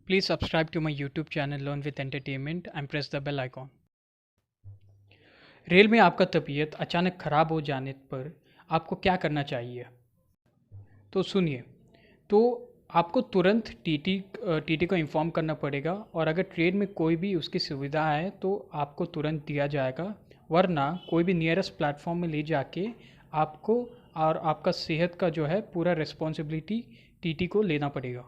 Please subscribe to my YouTube channel Learn with Entertainment and press the bell icon. Rail में आपका तबीयत अचानक ख़राब हो जाने पर आपको क्या करना चाहिए? तो सुनिए, तो आपको तुरंत टीटी को इन्फॉर्म करना पड़ेगा और अगर ट्रेन में कोई भी उसकी सुविधा है तो आपको तुरंत दिया जाएगा, वरना कोई भी नियरेस्ट प्लेटफॉर्म में ले जाके आपको और आपका सेहत का जो है पूरा रिस्पॉन्सिबिलिटी टीटी को लेना पड़ेगा।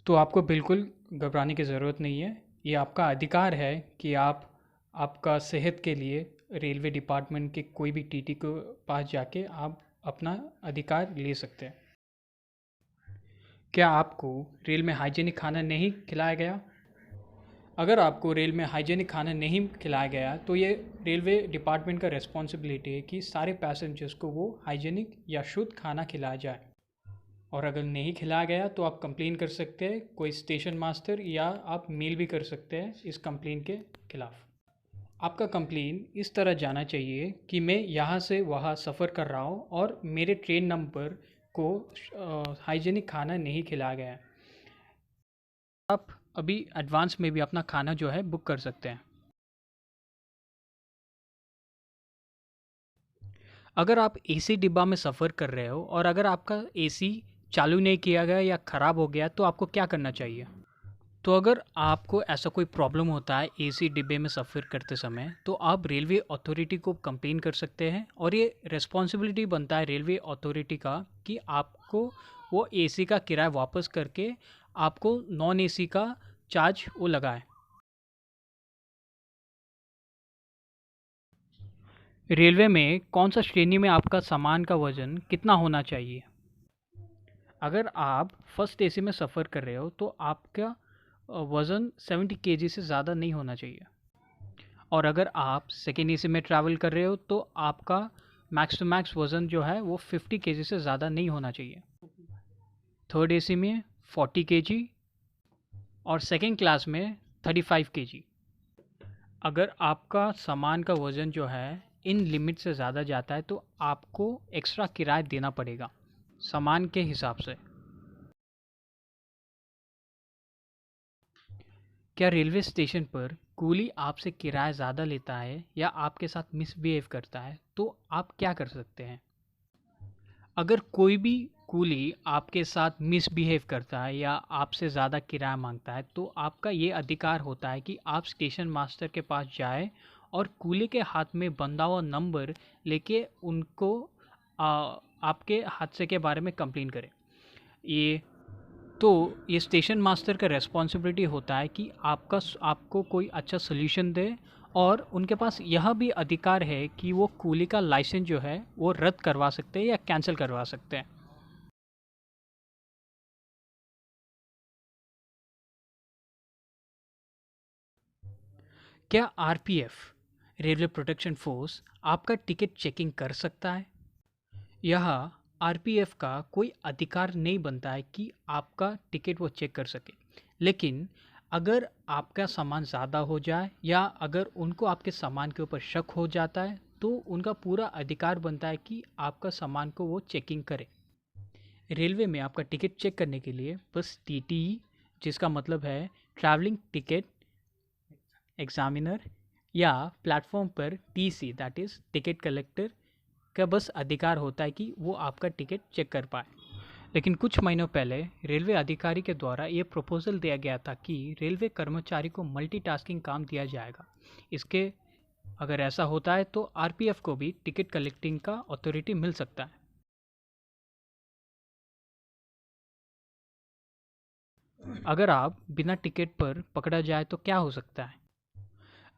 तो आपको बिल्कुल घबराने की ज़रूरत नहीं है। ये आपका अधिकार है कि आप आपका सेहत के लिए रेलवे डिपार्टमेंट के कोई भी टीटी को पास जाके आप अपना अधिकार ले सकते हैं। क्या आपको रेल में हाइजीनिक खाना नहीं खिलाया गया? अगर आपको रेल में हाइजीनिक खाना नहीं खिलाया गया तो ये रेलवे डिपार्टमेंट का रिस्पॉन्सिबिलिटी है कि सारे पैसेंजर्स को वो हाइजीनिक या शुद्ध खाना खिलाया जाए। और अगर नहीं खिलाया गया तो आप कंप्लेन कर सकते हैं कोई स्टेशन मास्टर, या आप मेल भी कर सकते हैं इस कंप्लेन के खिलाफ। आपका कंप्लेन इस तरह जाना चाहिए कि मैं यहाँ से वहाँ सफ़र कर रहा हूँ और मेरे ट्रेन नंबर को हाइजीनिक खाना नहीं खिलाया गया है। आप अभी एडवांस में भी अपना खाना जो है बुक कर सकते हैं। अगर आप एसी डिब्बा में सफ़र कर रहे हो और अगर आपका एसी चालू नहीं किया गया या ख़राब हो गया तो आपको क्या करना चाहिए? तो अगर आपको ऐसा कोई प्रॉब्लम होता है एसी डिब्बे में सफ़र करते समय, तो आप रेलवे अथॉरिटी को कंप्लेन कर सकते हैं और ये रिस्पॉन्सिबिलिटी बनता है रेलवे अथॉरिटी का कि आपको वो एसी का किराया वापस करके आपको नॉन एसी का चार्ज वो लगाए। रेलवे में कौन सा श्रेणी में आपका सामान का वज़न कितना होना चाहिए? अगर आप फर्स्ट एसी में सफ़र कर रहे हो तो आपका वज़न 70 केजी से ज़्यादा नहीं होना चाहिए। और अगर आप सेकेंड एसी में ट्रैवल कर रहे हो तो आपका मैक्स टू मैक्स वज़न जो है वो 50 केजी से ज़्यादा नहीं होना चाहिए। थर्ड एसी में 40 केजी और सेकेंड क्लास में 35 केजी। अगर आपका सामान का वज़न जो है इन लिमिट से ज़्यादा जाता है तो आपको एक्स्ट्रा किराया देना पड़ेगा सामान के हिसाब से। क्या रेलवे स्टेशन पर कूली आपसे किराया ज़्यादा लेता है या आपके साथ मिसबिहेव करता है तो आप क्या कर सकते हैं? अगर कोई भी कूली आपके साथ मिसबिहेव करता है या आपसे ज़्यादा किराया मांगता है तो आपका ये अधिकार होता है कि आप स्टेशन मास्टर के पास जाए और कूली के हाथ में बंधा हुआ नंबर लेके उनको आपके हादसे के बारे में कंप्लेन करें। ये तो ये स्टेशन मास्टर का रिस्पॉन्सिबिलिटी होता है कि आपको कोई अच्छा सॉल्यूशन दे, और उनके पास यह भी अधिकार है कि वो कूली का लाइसेंस जो है वो रद्द करवा सकते हैं या कैंसिल करवा सकते हैं। क्या आरपीएफ रेलवे प्रोटेक्शन फोर्स आपका टिकट चेकिंग कर सकता है? यह आरपीएफ का कोई अधिकार नहीं बनता है कि आपका टिकट वो चेक कर सके, लेकिन अगर आपका सामान ज़्यादा हो जाए या अगर उनको आपके सामान के ऊपर शक हो जाता है तो उनका पूरा अधिकार बनता है कि आपका सामान को वो चेकिंग करे। रेलवे में आपका टिकट चेक करने के लिए बस टीटीई, जिसका मतलब है ट्रैवलिंग टिकट एग्जामिनर, या प्लेटफॉर्म पर TC that is ticket collector का बस अधिकार होता है कि वो आपका टिकट चेक कर पाए। लेकिन कुछ महीनों पहले रेलवे अधिकारी के द्वारा ये प्रपोजल दिया गया था कि रेलवे कर्मचारी को मल्टीटास्किंग काम दिया जाएगा। इसके अगर ऐसा होता है तो आरपीएफ को भी टिकट कलेक्टिंग का अथॉरिटी मिल सकता है। अगर आप बिना टिकट पर पकड़ा जाए तो क्या हो सकता है?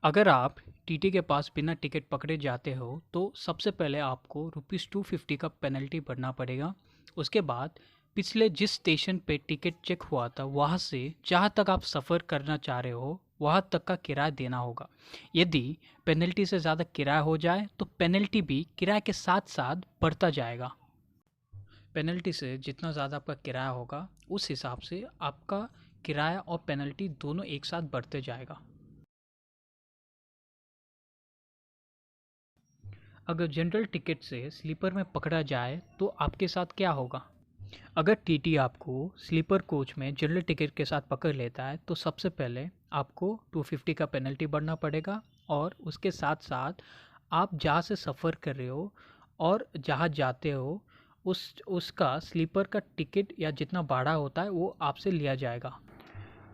अगर आप टीटी के पास बिना टिकट पकड़े जाते हो तो सबसे पहले आपको ₹250 का पेनल्टी भरना पड़ेगा। उसके बाद पिछले जिस स्टेशन पे टिकट चेक हुआ था वहाँ से जहाँ तक आप सफ़र करना चाह रहे हो वहाँ तक का किराया देना होगा। यदि पेनल्टी से ज़्यादा किराया हो जाए तो पेनल्टी भी किराए के साथ साथ बढ़ता जाएगा। पेनल्टी से जितना ज़्यादा आपका किराया होगा उस हिसाब से आपका किराया और पेनल्टी दोनों एक साथ बढ़ते जाएगा। अगर जनरल टिकट से स्लीपर में पकड़ा जाए तो आपके साथ क्या होगा? अगर टीटी आपको स्लीपर कोच में जनरल टिकट के साथ पकड़ लेता है तो सबसे पहले आपको 250 का पेनल्टी भरना पड़ेगा, और उसके साथ साथ आप जहाँ से सफ़र कर रहे हो और जहाँ जाते हो उसका स्लीपर का टिकट या जितना भाड़ा होता है वो आपसे लिया जाएगा।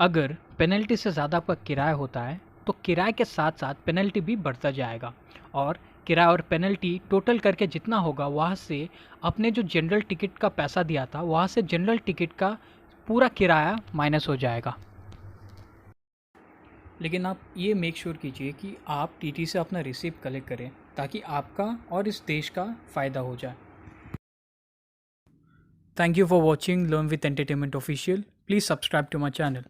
अगर पेनल्टी से ज़्यादा आपका किराया होता है तो किराए के साथ साथ पेनल्टी भी बढ़ता जाएगा, और किराया और पेनल्टी टोटल करके जितना होगा वहाँ से आपने जो जनरल टिकट का पैसा दिया था वहाँ से जनरल टिकट का पूरा किराया माइनस हो जाएगा। लेकिन आप ये मेक श्योर कीजिए कि आप टीटी से अपना रिसीप्ट कलेक्ट करें ताकि आपका और इस देश का फ़ायदा हो जाए। Thank you for watching learn with entertainment official. Please subscribe to my channel.